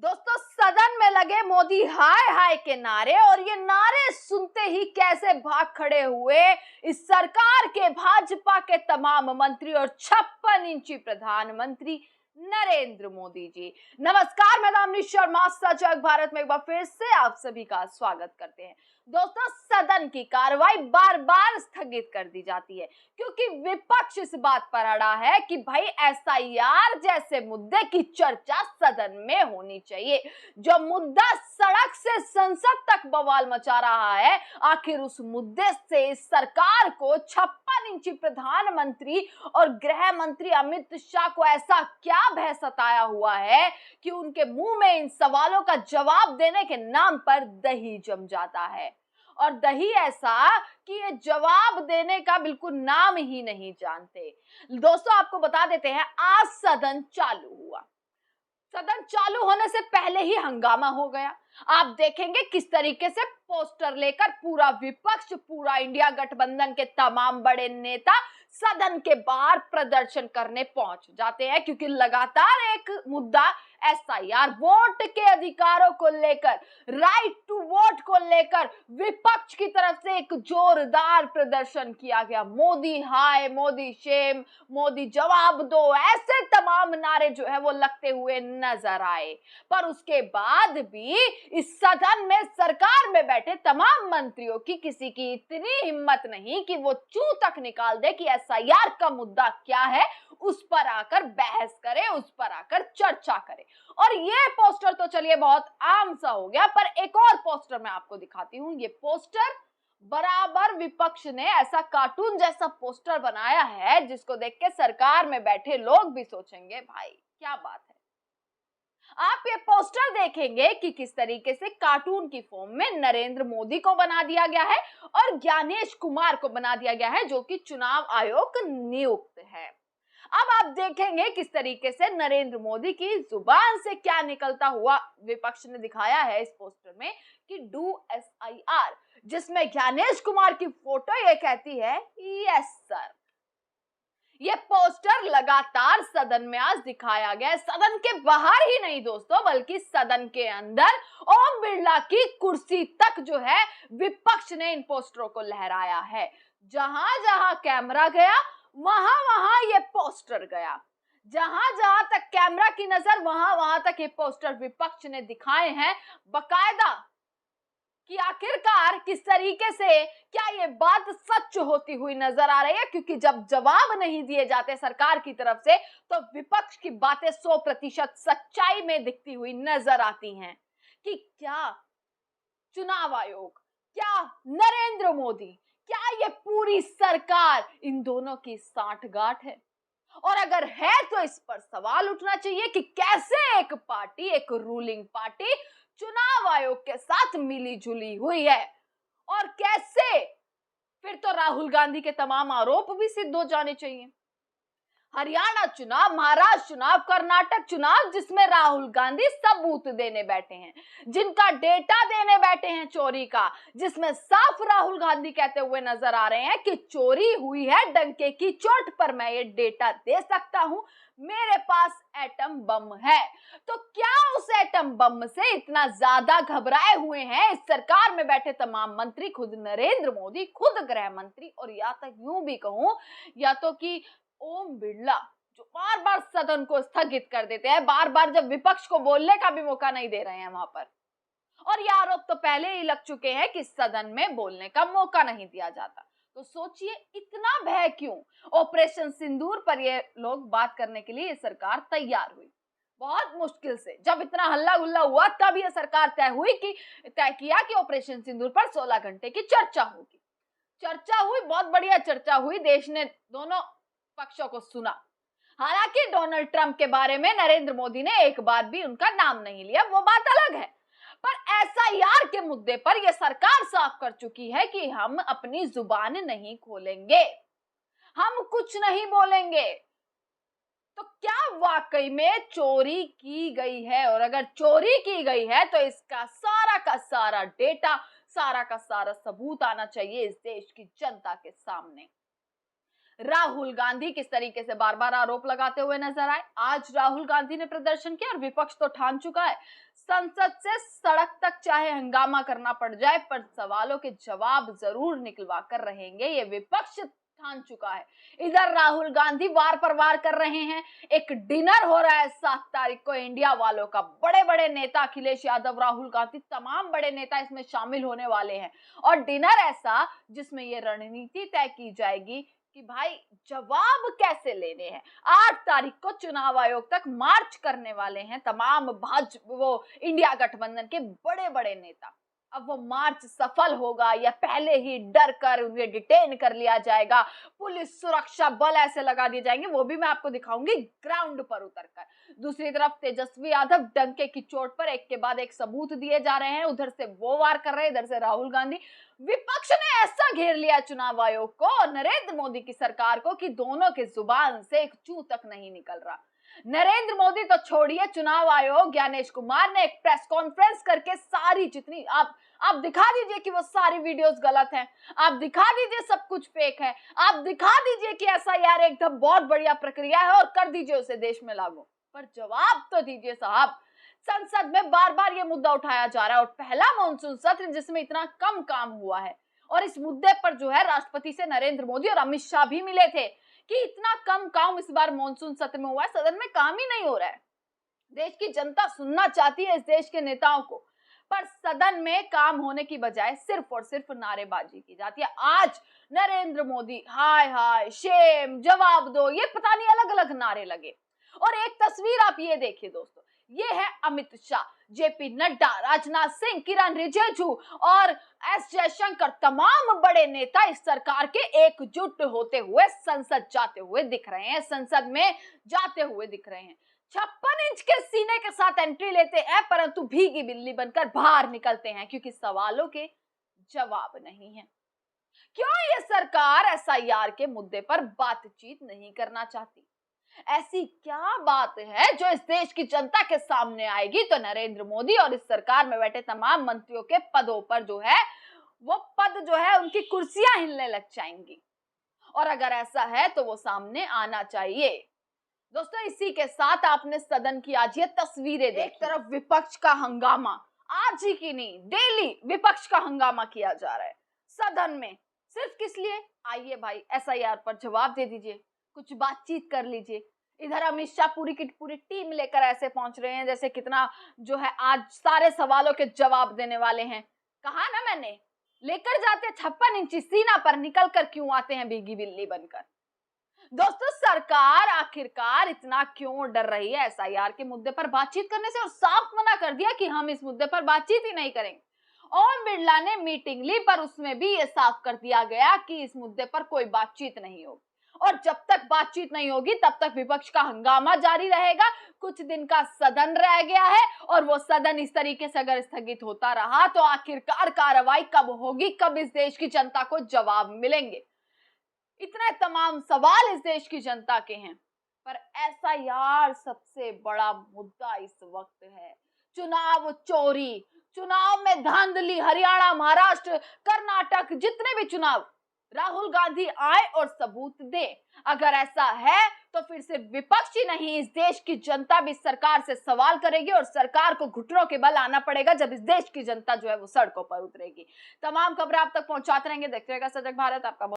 दोस्तों, सदन में लगे मोदी हाय हाय के नारे और ये नारे सुनते ही कैसे भाग खड़े हुए इस सरकार के भाजपा के तमाम मंत्री और 56 इंची प्रधानमंत्री नरेंद्र मोदी जी। नमस्कार, मैं दामिनी शर्मा सजग भारत में एक बार फिर से आप सभी का स्वागत करते हैं। दोस्तों, सदन की कार्रवाई बार बार स्थगित कर दी जाती है क्योंकि विपक्ष इस बात पर अड़ा है कि भाई एसआईआर जैसे मुद्दे की चर्चा सदन में होनी चाहिए। जो मुद्दा सड़क से संसद तक बवाल मचा रहा है, आखिर उस मुद्दे से इस सरकार को 56 इंची प्रधानमंत्री और गृह मंत्री अमित शाह को ऐसा क्या भय सताया हुआ है कि उनके मुंह में इन सवालों का जवाब देने के नाम पर दही जम जाता है। और दही ऐसा कि ये जवाब देने का बिल्कुल नाम ही नहीं जानते। दोस्तों, आपको बता देते हैं, आज सदन चालू हुआ। सदन चालू होने से पहले ही हंगामा हो गया। आप देखेंगे किस तरीके से पोस्टर लेकर पूरा विपक्ष, पूरा इंडिया गठबंधन के तमाम बड़े नेता सदन के बाहर प्रदर्शन करने पहुंच जाते हैं क्योंकि लगातार एक मुद्दा एसआईआर, वोट के अधिकारों को लेकर, राइट टू वोट को लेकर विपक्ष की तरफ से एक जोरदार प्रदर्शन किया गया। मोदी हाय, मोदी शेम, मोदी जवाब दो, ऐसे तमाम नारे जो है वो लगते हुए नजर आए। पर उसके बाद भी इस सदन में सरकार में बैठे तमाम मंत्रियों की किसी की इतनी हिम्मत नहीं कि वो चू तक निकाल दे कि एसआईआर का मुद्दा क्या है, उस पर आकर बहस करे, उस पर आकर चर्चा करे। और ये पोस्टर तो चलिए बहुत आम सा हो गया, पर एक और पोस्टर मैं आपको दिखाती हूं। ये पोस्टर बराबर विपक्ष ने ऐसा कार्टून जैसा पोस्टर बनाया है जिसको देख के सरकार में बैठे लोग भी सोचेंगे भाई क्या बात है। आप ये पोस्टर देखेंगे कि किस तरीके से कार्टून की फॉर्म में नरेंद्र मोदी को बना दिया गया है और ज्ञानेश कुमार को बना दिया गया है जो कि चुनाव आयोग नियुक्त है। अब आप देखेंगे किस तरीके से नरेंद्र मोदी की जुबान से क्या निकलता हुआ विपक्ष ने दिखाया है इस पोस्टर में कि डू एसआईआर, जिसमें ज्ञानेश कुमार की फोटो ये कहती है यस सर। ये पोस्टर लगातार सदन में आज दिखाया गया, सदन के बाहर ही नहीं दोस्तों बल्कि सदन के अंदर ओम बिरला की कुर्सी तक जो है विपक्ष ने इन पोस्टरों को लहराया है। जहां जहां कैमरा गया वहां वहां ये पोस्टर गया, जहां जहां तक कैमरा की नजर वहां वहां तक ये पोस्टर विपक्ष ने दिखाए हैं बकायदा कि आखिरकार किस तरीके से क्या ये बात सच होती हुई नजर आ रही है। क्योंकि जब जवाब नहीं दिए जाते सरकार की तरफ से तो विपक्ष की बातें 100% सच्चाई में दिखती हुई नजर आती हैं कि क्या चुनाव आयोग, क्या नरेंद्र मोदी, क्या ये पूरी सरकार इन दोनों की सांठगांठ है। और अगर है तो इस पर सवाल उठना चाहिए कि कैसे एक पार्टी, एक रूलिंग पार्टी चुनाव आयोग के साथ मिली जुली हुई है और कैसे फिर तो राहुल गांधी के तमाम आरोप भी सिद्ध हो जाने चाहिए। हरियाणा चुनाव, महाराष्ट्र चुनाव, कर्नाटक चुनाव जिसमें राहुल गांधी सबूत देने बैठे हैं, जिनका डेटा देने बैठे हैं चोरी का, जिसमें साफ राहुल गांधी कहते हुए नजर आ रहे हैं कि चोरी हुई है डंके की चोट पर, मैं ये डेटा दे सकता हूं, मेरे पास एटम बम है। तो क्या उस एटम बम से इतना ज्यादा घबराए हुए हैं इस सरकार में बैठे तमाम मंत्री, खुद नरेंद्र मोदी, खुद गृह मंत्री, और या तक यूं भी कहूं या तो कि ओम बिरला जो बार बार सदन को स्थगित कर देते हैं, बार बार जब विपक्ष को बोलने का भी मौका नहीं दे रहे हैं वहां पर। और ये आरोप तो पहले ही लग चुके हैं कि सदन में बोलने का मौका नहीं दिया जाता। तो सोचिए इतना भय क्यों। ऑपरेशन सिंदूर पर ये लोग बात करने के लिए ये सरकार तैयार हुई, बहुत मुश्किल से। जब इतना हल्ला गुल्ला हुआ तब ये सरकार तय किया कि ऑपरेशन सिंदूर पर 16 घंटे की चर्चा होगी। चर्चा हुई, बहुत बढ़िया चर्चा हुई, देश ने दोनों पक्षों को सुना। हालांकि डोनाल्ड ट्रंप के बारे में नरेंद्र मोदी ने एक बार भी उनका नाम नहीं लिया, वो बात अलग है। पर एसआईआर के मुद्दे पर यह सरकार साफ कर चुकी है कि हम अपनी जुबान नहीं खोलेंगे, हम कुछ नहीं बोलेंगे। तो क्या वाकई में चोरी की गई है? और अगर चोरी की गई है तो इसका सारा का सारा डेटा, सारा का सारा सबूत आना चाहिए इस देश की जनता के सामने। राहुल गांधी किस तरीके से बार बार आरोप लगाते हुए नजर आए। आज राहुल गांधी ने प्रदर्शन किया और विपक्ष तो ठान चुका है संसद से सड़क तक चाहे हंगामा करना पड़ जाए पर सवालों के जवाब जरूर निकलवा कर रहेंगे, ये विपक्ष ठान चुका है। इधर राहुल गांधी वार पर वार कर रहे हैं। एक डिनर हो रहा है 7 तारीख को इंडिया वालों का। बड़े बड़े नेता अखिलेश यादव, राहुल गांधी, तमाम बड़े नेता इसमें शामिल होने वाले हैं और डिनर ऐसा जिसमें ये रणनीति तय की जाएगी कि भाई जवाब कैसे लेने हैं। 8 तारीख को चुनाव आयोग तक मार्च करने वाले हैं तमाम वो इंडिया गठबंधन के बड़े बड़े नेता। अब वो मार्च सफल होगा या पहले ही डर कर उन्हें डिटेन कर लिया जाएगा, पुलिस सुरक्षा बल ऐसे लगा दिए जाएंगे, वो भी मैं आपको दिखाऊंगी ग्राउंड पर उतरकर। दूसरी तरफ तेजस्वी यादव डंके की चोट पर एक के बाद एक सबूत दिए जा रहे हैं। उधर से वो वार कर रहे हैं, इधर से राहुल गांधी। विपक्ष ने ऐसा घेर लिया चुनाव आयोग को और नरेंद्र मोदी की सरकार को कि दोनों के जुबान से एक चू तक नहीं निकल रहा। नरेंद्र मोदी तो छोड़िए, चुनाव आयोग ज्ञानेश कुमार ने एक प्रेस कॉन्फ्रेंस करके सारी जितनी आप दिखा दीजिए कि वो सारी वीडियोस गलत हैं, आप दिखा दीजिए सब कुछ फेक है, आप दिखा दीजिए कि एसआईआर एकदम बहुत बढ़िया प्रक्रिया है और कर दीजिए उसे देश में लागू, पर जवाब तो दीजिए साहब। संसद में बार बार ये मुद्दा उठाया जा रहा है और पहला मॉनसून सत्र जिसमें इतना कम काम हुआ है और इस मुद्दे पर जो है राष्ट्रपति से नरेंद्र मोदी और अमित शाह भी मिले थे कि इतना कम काम इस बार मॉनसून सत्र में हुआ है, सदन में काम ही नहीं हो रहा है। देश की जनता सुनना चाहती है इस देश के नेताओं को, पर सदन में काम होने की बजाय सिर्फ और सिर्फ नारेबाजी की जाती है। आज नरेंद्र मोदी हाय हाय शेम, जवाब दो, ये पता नहीं अलग अलग नारे लगे। और एक तस्वीर आप ये देखिए दोस्तों, ये है अमित शाह, जेपी नड्डा, राजनाथ सिंह, किरण रिजिजू और एस जयशंकर, तमाम बड़े नेता इस सरकार के एकजुट होते हुए संसद जाते हुए दिख रहे हैं, संसद में जाते हुए दिख रहे हैं। 56 इंच के सीने के साथ एंट्री लेते हैं परंतु भीगी बिल्ली बनकर बाहर निकलते हैं क्योंकि सवालों के जवाब नहीं है। क्यों ये सरकार एसआईआर के मुद्दे पर बातचीत नहीं करना चाहती? ऐसी क्या बात है जो इस देश की जनता के सामने आएगी तो नरेंद्र मोदी और इस सरकार में बैठे तमाम मंत्रियों के पदों पर जो है वो पद जो है उनकी कुर्सियां हिलने लग जाएंगी, और अगर ऐसा है तो वो सामने आना चाहिए। दोस्तों इसी के साथ आपने सदन की आज ये तस्वीरें देखी। एक तरफ विपक्ष का हंगामा, आज ही की नहीं डेली विपक्ष का हंगामा किया जा रहा है सदन में, सिर्फ किस लिए? आइए भाई एसआईआर पर जवाब दे दीजिए, कुछ बातचीत कर लीजिए। इधर अमित शाह पूरी की पूरी टीम लेकर ऐसे पहुंच रहे हैं जैसे कितना जो है आज सारे सवालों के जवाब देने वाले हैं। कहा ना मैंने, लेकर जाते 56 इंची सीना पर, निकल कर क्यों आते हैं भीगी बिल्ली बनकर। दोस्तों सरकार आखिरकार इतना क्यों डर रही है एसआईआर के मुद्दे पर बातचीत करने से, और साफ मना कर दिया कि हम इस मुद्दे पर बातचीत ही नहीं करेंगे। ओम बिरला ने मीटिंग ली पर उसमें भी ये साफ कर दिया गया कि इस मुद्दे पर कोई बातचीत नहीं होगी और जब तक बातचीत नहीं होगी तब तक विपक्ष का हंगामा जारी रहेगा। कुछ दिन का सदन रह गया है और वो सदन इस तरीके से अगर स्थगित होता रहा तो आखिरकार कार्रवाई कब होगी, कब इस देश की जनता को जवाब मिलेंगे? इतने तमाम सवाल इस देश की जनता के हैं, पर एसआईआर सबसे बड़ा मुद्दा इस वक्त है। चुनाव चोरी, चुनाव में धांधली, हरियाणा, महाराष्ट्र, कर्नाटक, जितने भी चुनाव, राहुल गांधी आए और सबूत दे। अगर ऐसा है तो फिर सिर्फ विपक्ष ही नहीं, इस देश की जनता भी सरकार से सवाल करेगी और सरकार को घुटनों के बल आना पड़ेगा जब इस देश की जनता जो है वो सड़कों पर उतरेगी। तमाम खबरें आप तक पहुंचाते रहेंगे, देखते रहेगा सजग भारत। आपका